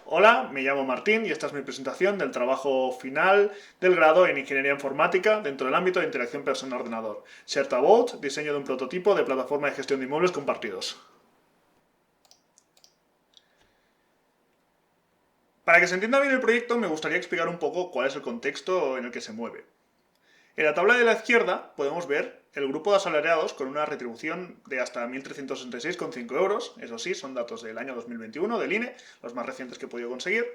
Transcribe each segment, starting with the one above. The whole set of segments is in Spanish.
Hola, me llamo Martín y esta es mi presentación del trabajo final del grado en Ingeniería Informática dentro del ámbito de interacción persona-ordenador. Shared About, diseño de un prototipo de plataforma de gestión de inmuebles compartidos. Para que se entienda bien el proyecto, me gustaría explicar un poco cuál es el contexto en el que se mueve. En la tabla de la izquierda podemos ver el grupo de asalariados con una retribución de hasta 1.366,5 euros, eso sí, son datos del año 2021 del INE, los más recientes que he podido conseguir,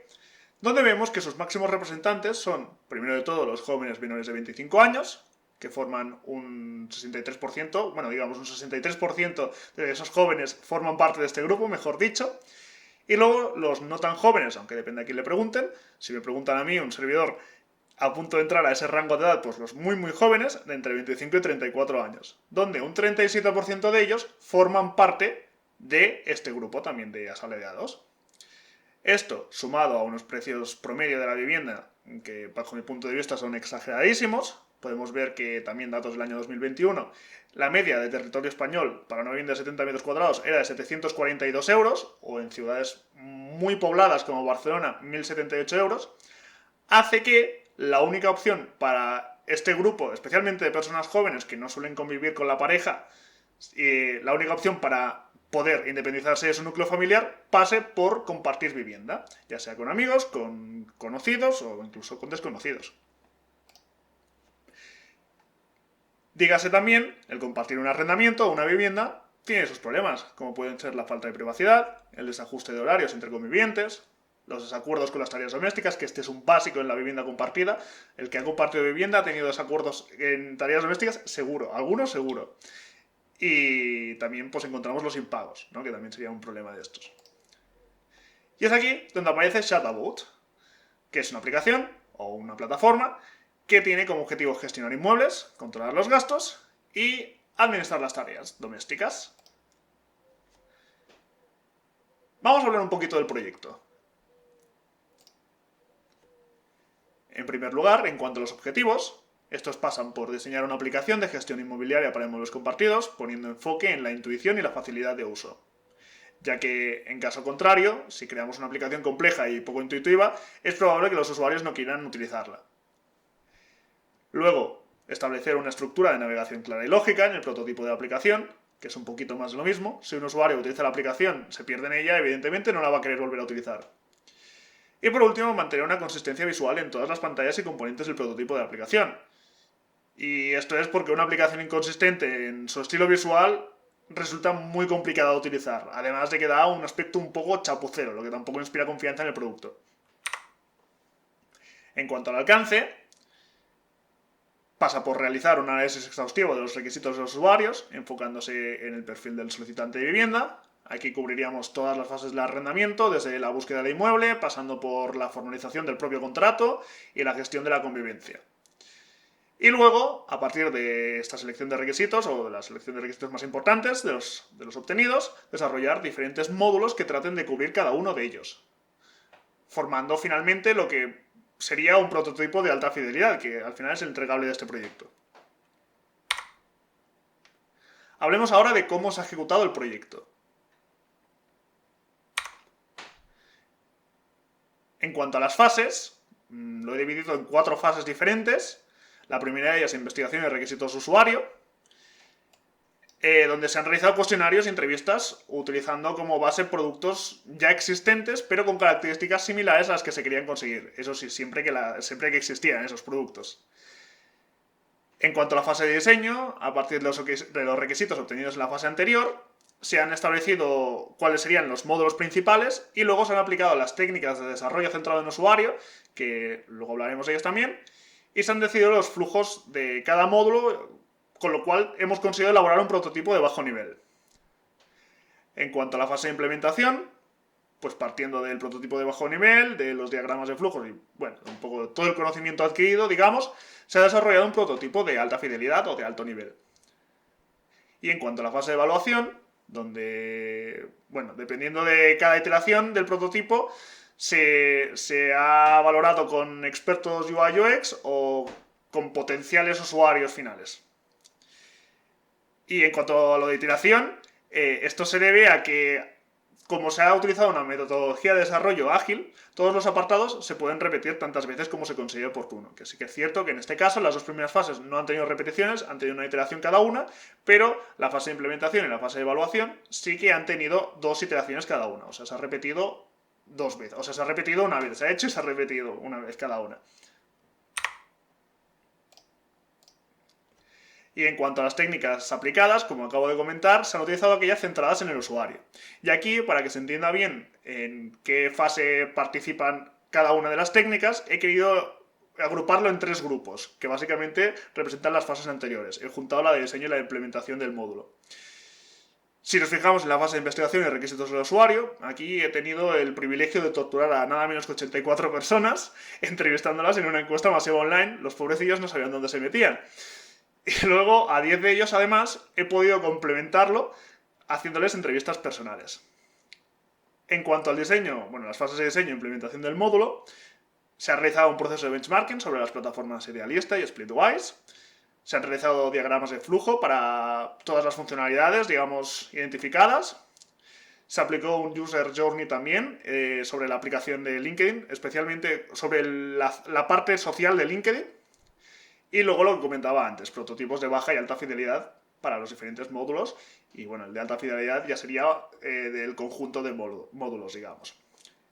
donde vemos que sus máximos representantes son, primero de todo, los jóvenes menores de 25 años, que forman un 63%, bueno, digamos un 63% de esos jóvenes forman parte de este grupo, mejor dicho, y luego los no tan jóvenes, aunque depende a quién le pregunten, si me preguntan a mí, un servidor a punto de entrar a ese rango de edad, pues los muy jóvenes, de entre 25 y 34 años, donde un 37% de ellos forman parte de este grupo también de asalariados. Esto, sumado a unos precios promedio de la vivienda, que bajo mi punto de vista son exageradísimos, podemos ver que también datos del año 2021, la media de territorio español para una vivienda de 70 metros cuadrados era de 742 euros, o en ciudades muy pobladas como Barcelona, 1.078 euros, hace que la única opción para este grupo, especialmente de personas jóvenes que no suelen convivir con la pareja, la única opción para poder independizarse de su núcleo familiar pase por compartir vivienda, ya sea con amigos, con conocidos o incluso con desconocidos. Dígase también, el compartir un arrendamiento o una vivienda tiene sus problemas, como pueden ser la falta de privacidad, el desajuste de horarios entre convivientes, los desacuerdos con las tareas domésticas, que este es un básico en la vivienda compartida. El que ha compartido vivienda ha tenido desacuerdos en tareas domésticas, seguro, algunos seguro. Y también pues encontramos los impagos, ¿no? Que también sería un problema de estos. Y es aquí donde aparece Shadabout, que es una aplicación o una plataforma que tiene como objetivo gestionar inmuebles, controlar los gastos y administrar las tareas domésticas. Vamos a hablar un poquito del proyecto. En primer lugar, en cuanto a los objetivos, estos pasan por diseñar una aplicación de gestión inmobiliaria para inmuebles compartidos, poniendo enfoque en la intuición y la facilidad de uso. Ya que, en caso contrario, si creamos una aplicación compleja y poco intuitiva, es probable que los usuarios no quieran utilizarla. Luego, establecer una estructura de navegación clara y lógica en el prototipo de la aplicación, que es un poquito más de lo mismo. Si un usuario utiliza la aplicación, se pierde en ella, evidentemente no la va a querer volver a utilizar. Y por último, mantener una consistencia visual en todas las pantallas y componentes del prototipo de la aplicación. Y esto es porque una aplicación inconsistente en su estilo visual resulta muy complicada de utilizar, además de que da un aspecto un poco chapucero, lo que tampoco inspira confianza en el producto. En cuanto al alcance, pasa por realizar un análisis exhaustivo de los requisitos de los usuarios, enfocándose en el perfil del solicitante de vivienda. Aquí cubriríamos todas las fases del arrendamiento, desde la búsqueda de inmueble, pasando por la formalización del propio contrato y la gestión de la convivencia. Y luego, a partir de esta selección de requisitos, o de la selección de requisitos más importantes de los obtenidos, desarrollar diferentes módulos que traten de cubrir cada uno de ellos, formando finalmente lo que sería un prototipo de alta fidelidad, que al final es el entregable de este proyecto. Hablemos ahora de cómo se ha ejecutado el proyecto. En cuanto a las fases, lo he dividido en 4 fases diferentes. La primera de ellas es investigación y requisitos de usuario, donde se han realizado cuestionarios y entrevistas utilizando como base productos ya existentes, pero con características similares a las que se querían conseguir. Eso sí, siempre que existían esos productos. En cuanto a la fase de diseño, a partir de los requisitos obtenidos en la fase anterior, se han establecido cuáles serían los módulos principales y luego se han aplicado las técnicas de desarrollo centrado en usuario, que luego hablaremos de ellas también, y se han decidido los flujos de cada módulo, con lo cual hemos conseguido elaborar un prototipo de bajo nivel. En cuanto a la fase de implementación, pues partiendo del prototipo de bajo nivel, de los diagramas de flujos y, bueno, un poco de todo el conocimiento adquirido, digamos, se ha desarrollado un prototipo de alta fidelidad o de alto nivel. Y en cuanto a la fase de evaluación, donde, bueno, dependiendo de cada iteración del prototipo, se ha valorado con expertos UI UX o con potenciales usuarios finales. Y en cuanto a lo de iteración, esto se debe a que como se ha utilizado una metodología de desarrollo ágil, todos los apartados se pueden repetir tantas veces como se considere oportuno. Que sí que es cierto que en este caso las dos primeras fases no han tenido repeticiones, han tenido una iteración cada una, pero la fase de implementación y la fase de evaluación sí que han tenido 2 iteraciones cada una. O sea, se ha repetido 2 veces. O sea, se ha repetido una vez, se ha hecho y se ha repetido una vez cada una. Y en cuanto a las técnicas aplicadas, como acabo de comentar, se han utilizado aquellas centradas en el usuario. Y aquí, para que se entienda bien en qué fase participan cada una de las técnicas, he querido agruparlo en 3 grupos, que básicamente representan las fases anteriores. He juntado la de diseño y la de implementación del módulo. Si nos fijamos en la fase de investigación y requisitos del usuario, aquí he tenido el privilegio de torturar a nada menos que 84 personas, entrevistándolas en una encuesta masiva online. Los pobrecillos no sabían dónde se metían. Y luego, a 10 de ellos, además, he podido complementarlo haciéndoles entrevistas personales. En cuanto al diseño, bueno, las fases de diseño e implementación del módulo, se ha realizado un proceso de benchmarking sobre las plataformas Idealista y Splitwise. Se han realizado diagramas de flujo para todas las funcionalidades, digamos, identificadas. Se aplicó un User Journey también sobre la aplicación de LinkedIn, especialmente sobre la parte social de LinkedIn. Y luego lo que comentaba antes, prototipos de baja y alta fidelidad para los diferentes módulos. Y bueno, el de alta fidelidad ya sería del conjunto de módulos, digamos.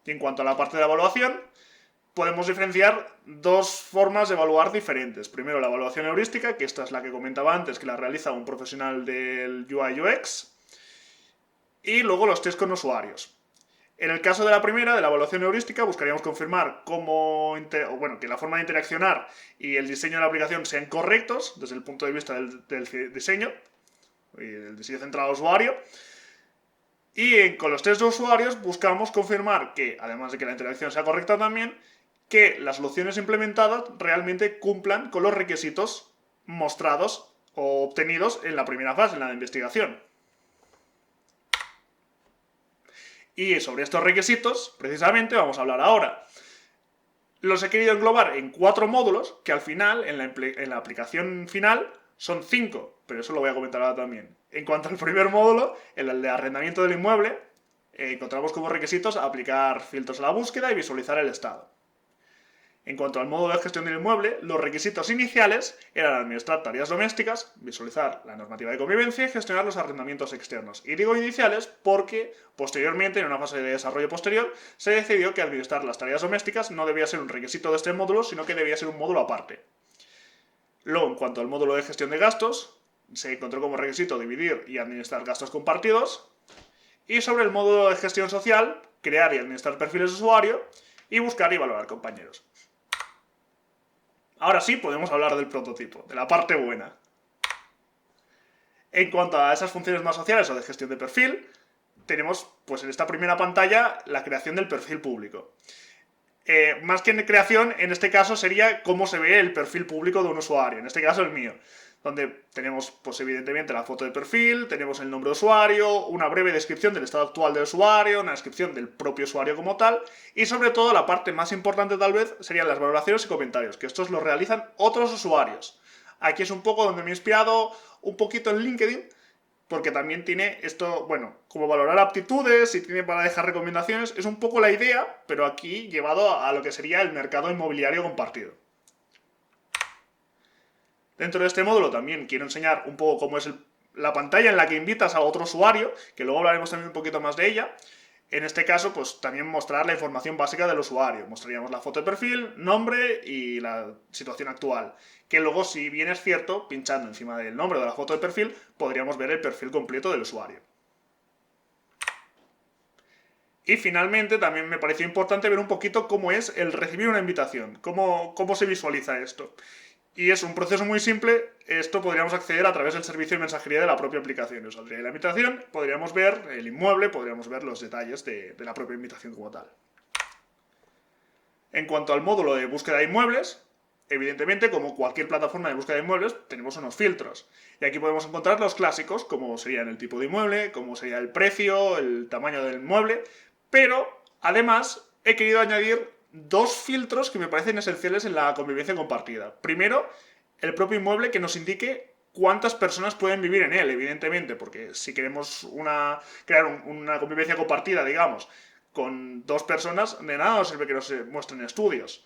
Y en cuanto a la parte de evaluación, podemos diferenciar 2 formas de evaluar diferentes. Primero, la evaluación heurística, que esta es la que comentaba antes, que la realiza un profesional del UI UX. Y luego los test con usuarios. En el caso de la primera, de la evaluación heurística, buscaríamos confirmar que la forma de interaccionar y el diseño de la aplicación sean correctos desde el punto de vista del diseño y del diseño centrado al usuario. Y con los test de usuarios buscamos confirmar que, además de que la interacción sea correcta también, que las soluciones implementadas realmente cumplan con los requisitos mostrados o obtenidos en la primera fase, en la de investigación. Y sobre estos requisitos, precisamente, vamos a hablar ahora. Los he querido englobar en 4 módulos, que al final, en la aplicación final, son 5, pero eso lo voy a comentar ahora también. En cuanto al primer módulo, el de arrendamiento del inmueble, encontramos como requisitos aplicar filtros a la búsqueda y visualizar el estado. En cuanto al módulo de gestión del inmueble, los requisitos iniciales eran administrar tareas domésticas, visualizar la normativa de convivencia y gestionar los arrendamientos externos. Y digo iniciales porque, posteriormente, en una fase de desarrollo posterior, se decidió que administrar las tareas domésticas no debía ser un requisito de este módulo, sino que debía ser un módulo aparte. Luego, en cuanto al módulo de gestión de gastos, se encontró como requisito dividir y administrar gastos compartidos. Y sobre el módulo de gestión social, crear y administrar perfiles de usuario y buscar y valorar compañeros. Ahora sí podemos hablar del prototipo, de la parte buena. En cuanto a esas funciones más sociales o de gestión de perfil, tenemos pues en esta primera pantalla la creación del perfil público. Más que en creación, en este caso sería cómo se ve el perfil público de un usuario, en este caso el mío, donde tenemos pues evidentemente la foto de perfil, tenemos el nombre de usuario, una breve descripción del estado actual del usuario, una descripción del propio usuario como tal, y sobre todo la parte más importante tal vez serían las valoraciones y comentarios, que estos los realizan otros usuarios. Aquí es un poco donde me he inspirado un poquito en LinkedIn, porque también tiene esto, bueno, como valorar aptitudes y tiene para dejar recomendaciones, es un poco la idea, pero aquí llevado a lo que sería el mercado inmobiliario compartido. Dentro de este módulo también quiero enseñar un poco cómo es la pantalla en la que invitas a otro usuario, que luego hablaremos también un poquito más de ella. En este caso, pues también mostrar la información básica del usuario. Mostraríamos la foto de perfil, nombre y la situación actual. Que luego, si bien es cierto, pinchando encima del nombre de la foto de perfil, podríamos ver el perfil completo del usuario. Y finalmente, también me pareció importante ver un poquito cómo es el recibir una invitación, cómo se visualiza esto. Y es un proceso muy simple, esto podríamos acceder a través del servicio de mensajería de la propia aplicación. Nos saldría la invitación, podríamos ver el inmueble, podríamos ver los detalles de la propia invitación como tal. En cuanto al módulo de búsqueda de inmuebles, evidentemente, como cualquier plataforma de búsqueda de inmuebles, tenemos unos filtros. Y aquí podemos encontrar los clásicos, como serían el tipo de inmueble, como sería el precio, el tamaño del inmueble, pero además he querido añadir 2 filtros que me parecen esenciales en la convivencia compartida. Primero, el propio inmueble que nos indique cuántas personas pueden vivir en él, evidentemente, porque si queremos crear una convivencia compartida, digamos, con 2 personas, de nada nos sirve que nos muestren estudios.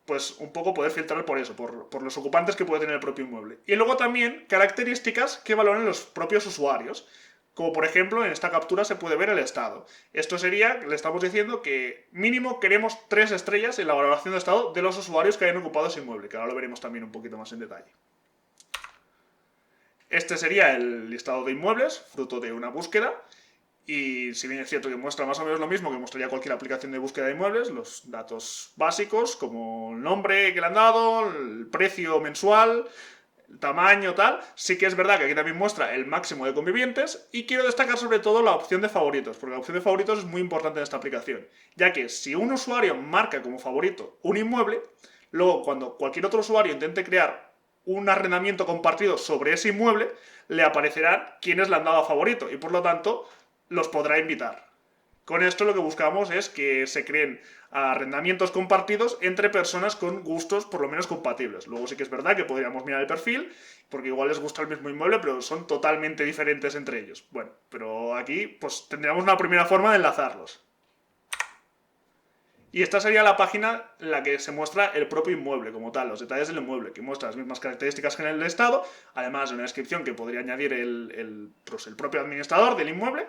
Pues un poco poder filtrar por eso, por los ocupantes que puede tener el propio inmueble. Y luego también características que valoren los propios usuarios. Como por ejemplo, en esta captura se puede ver el estado. Esto sería, le estamos diciendo que mínimo queremos 3 estrellas en la valoración de estado de los usuarios que hayan ocupado ese inmueble, que ahora lo veremos también un poquito más en detalle. Este sería el listado de inmuebles, fruto de una búsqueda. Y si bien es cierto que muestra más o menos lo mismo que mostraría cualquier aplicación de búsqueda de inmuebles, los datos básicos como el nombre que le han dado, el precio mensual, el tamaño, tal, sí que es verdad que aquí también muestra el máximo de convivientes y quiero destacar sobre todo la opción de favoritos, porque la opción de favoritos es muy importante en esta aplicación, ya que si un usuario marca como favorito un inmueble, luego cuando cualquier otro usuario intente crear un arrendamiento compartido sobre ese inmueble, le aparecerán quienes le han dado a favorito y por lo tanto los podrá invitar. Con esto lo que buscamos es que se creen arrendamientos compartidos entre personas con gustos por lo menos compatibles. Luego sí que es verdad que podríamos mirar el perfil, porque igual les gusta el mismo inmueble, pero son totalmente diferentes entre ellos. Bueno, pero aquí pues tendríamos una primera forma de enlazarlos. Y esta sería la página en la que se muestra el propio inmueble como tal, los detalles del inmueble, que muestra las mismas características que en el estado, además de una descripción que podría añadir el propio administrador del inmueble.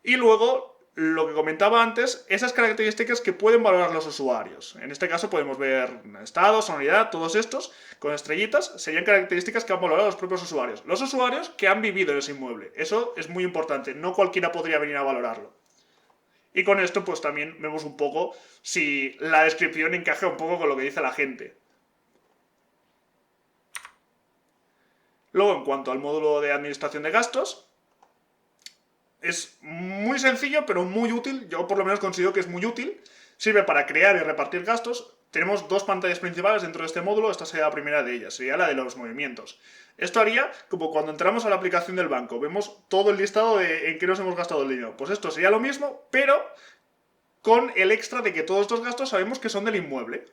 Y luego, lo que comentaba antes, esas características que pueden valorar los usuarios. En este caso podemos ver estado, sonoridad, todos estos, con estrellitas, serían características que han valorado los propios usuarios. Los usuarios que han vivido en ese inmueble. Eso es muy importante, no cualquiera podría venir a valorarlo. Y con esto pues también vemos un poco si la descripción encaja un poco con lo que dice la gente. Luego, en cuanto al módulo de administración de gastos, es muy sencillo, pero muy útil. Yo por lo menos considero que es muy útil. Sirve para crear y repartir gastos. Tenemos 2 pantallas principales dentro de este módulo. Esta sería la primera de ellas, sería la de los movimientos. Esto haría como cuando entramos a la aplicación del banco. Vemos todo el listado de en qué nos hemos gastado el dinero. Pues esto sería lo mismo, pero con el extra de que todos estos gastos sabemos que son del inmueble.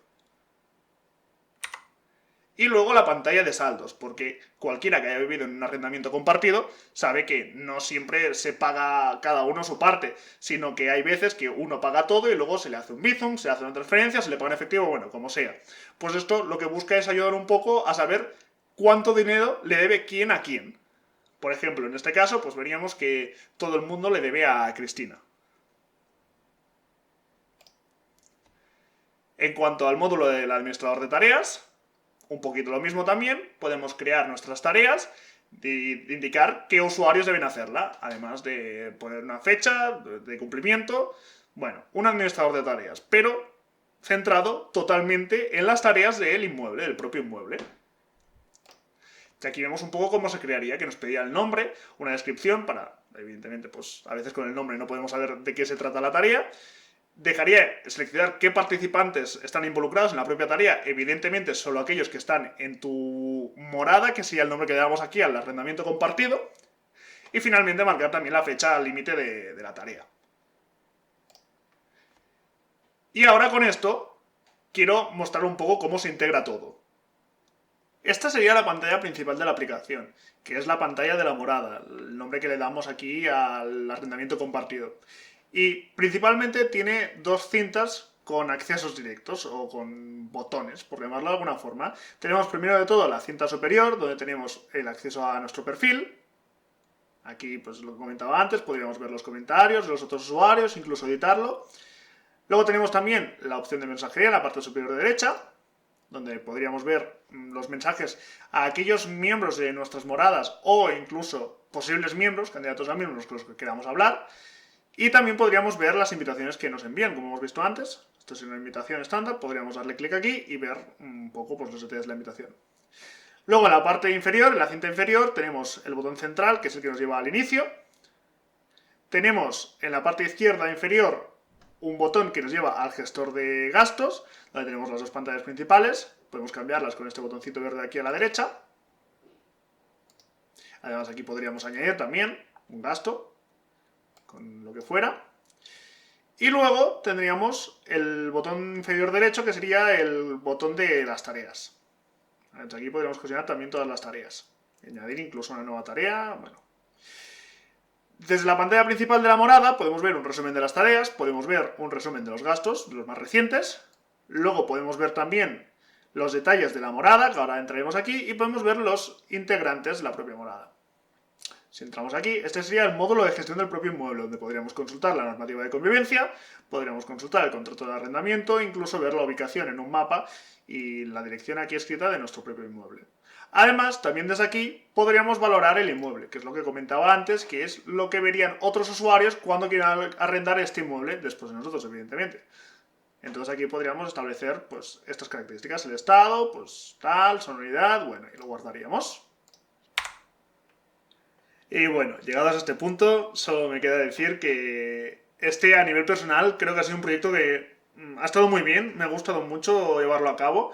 Y luego la pantalla de saldos, porque cualquiera que haya vivido en un arrendamiento compartido sabe que no siempre se paga cada uno su parte, sino que hay veces que uno paga todo y luego se le hace un bizum, se le hace una transferencia, se le paga en efectivo, bueno, como sea. Pues esto lo que busca es ayudar un poco a saber cuánto dinero le debe quién a quién. Por ejemplo, en este caso, pues veríamos que todo el mundo le debe a Cristina. En cuanto al módulo del administrador de tareas, un poquito lo mismo también, podemos crear nuestras tareas y indicar qué usuarios deben hacerla, además de poner una fecha de cumplimiento, bueno, un administrador de tareas, pero centrado totalmente en las tareas del inmueble, del propio inmueble. Y aquí vemos un poco cómo se crearía, que nos pedía el nombre, una descripción para, evidentemente, pues a veces con el nombre no podemos saber de qué se trata la tarea. Dejaría seleccionar qué participantes están involucrados en la propia tarea, evidentemente solo aquellos que están en tu morada, que sería el nombre que le damos aquí al arrendamiento compartido, y finalmente marcar también la fecha límite de la tarea. Y ahora con esto quiero mostrar un poco cómo se integra todo. Esta sería la pantalla principal de la aplicación, que es la pantalla de la morada, el nombre que le damos aquí al arrendamiento compartido. Y principalmente tiene 2 cintas con accesos directos o con botones, por llamarlo de alguna forma. Tenemos primero de todo la cinta superior, donde tenemos el acceso a nuestro perfil. Aquí, pues lo que comentaba antes, podríamos ver los comentarios de los otros usuarios, incluso editarlo. Luego tenemos también la opción de mensajería en la parte superior derecha, donde podríamos ver los mensajes a aquellos miembros de nuestras moradas o incluso posibles miembros, candidatos a miembros con los que queramos hablar. Y también podríamos ver las invitaciones que nos envían, como hemos visto antes. Esto es una invitación estándar, podríamos darle clic aquí y ver un poco pues, los detalles de la invitación. Luego en la parte inferior, en la cinta inferior, tenemos el botón central, que es el que nos lleva al inicio. Tenemos en la parte izquierda inferior un botón que nos lleva al gestor de gastos, donde tenemos las 2 pantallas principales. Podemos cambiarlas con este botoncito verde aquí a la derecha. Además aquí podríamos añadir también un gasto, con lo que fuera. Y luego tendríamos el botón inferior derecho, que sería el botón de las tareas. Aquí podríamos gestionar también todas las tareas. añadir incluso una nueva tarea, bueno. Desde la pantalla principal de la morada podemos ver un resumen de las tareas, podemos ver un resumen de los gastos, de los más recientes, luego podemos ver también los detalles de la morada, que ahora entraremos aquí, y podemos ver los integrantes de la propia morada. Si entramos aquí, este sería el módulo de gestión del propio inmueble, donde podríamos consultar la normativa de convivencia, podríamos consultar el contrato de arrendamiento, incluso ver la ubicación en un mapa y la dirección aquí escrita de nuestro propio inmueble. Además, también desde aquí podríamos valorar el inmueble, que es lo que comentaba antes, que es lo que verían otros usuarios cuando quieran arrendar este inmueble, después de nosotros, evidentemente. Entonces aquí podríamos establecer pues estas características, el estado, pues tal, sonoridad, bueno, y lo guardaríamos. Y bueno, llegados a este punto, solo me queda decir que a nivel personal creo que ha sido un proyecto que ha estado muy bien, me ha gustado mucho llevarlo a cabo.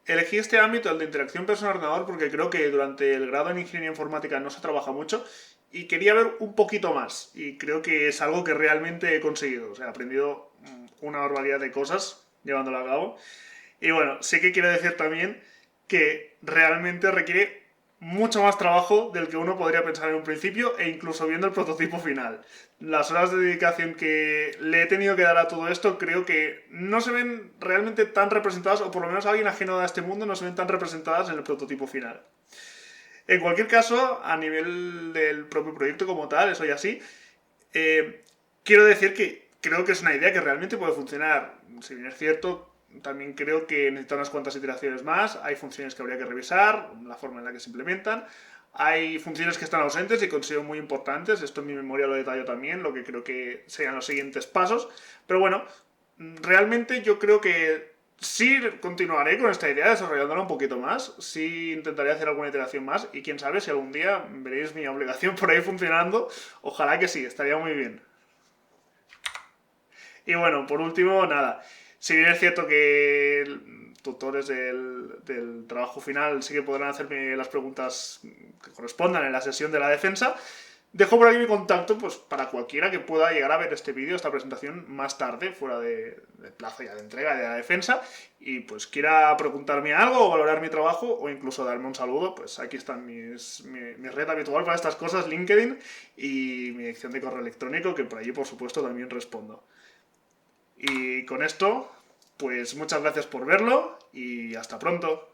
Elegí este ámbito, el de interacción persona-ordenador, porque creo que durante el grado en Ingeniería Informática no se trabaja mucho y quería ver un poquito más. Y creo que es algo que realmente he conseguido. O sea, he aprendido una barbaridad de cosas llevándolo a cabo. Y bueno, sí que quiero decir también que realmente requiere mucho más trabajo del que uno podría pensar en un principio e incluso viendo el prototipo final. Las horas de dedicación que le he tenido que dar a todo esto creo que no se ven realmente tan representadas, o por lo menos alguien ajeno a este mundo no se ven tan representadas en el prototipo final. En cualquier caso, a nivel del propio proyecto como tal, eso ya sí, quiero decir que creo que es una idea que realmente puede funcionar. Si bien es cierto, también creo que necesita unas cuantas iteraciones más, hay funciones que habría que revisar, la forma en la que se implementan, hay funciones que están ausentes y considero muy importantes, esto en mi memoria lo detallo también, lo que creo que serían los siguientes pasos, pero bueno, realmente yo creo que sí continuaré con esta idea, desarrollándola un poquito más, sí intentaré hacer alguna iteración más y quién sabe si algún día veréis mi obligación por ahí funcionando, ojalá que sí, estaría muy bien. Y bueno, por último, nada. Si bien es cierto que tutores del trabajo final sí que podrán hacerme las preguntas que correspondan en la sesión de la defensa, dejo por aquí mi contacto pues para cualquiera que pueda llegar a ver este vídeo, esta presentación más tarde, fuera de plazo ya de entrega de la defensa, y pues quiera preguntarme algo o valorar mi trabajo o incluso darme un saludo, pues aquí están mi red habitual para estas cosas, LinkedIn, y mi dirección de correo electrónico, que por allí por supuesto también respondo. Y con esto, pues muchas gracias por verlo y hasta pronto.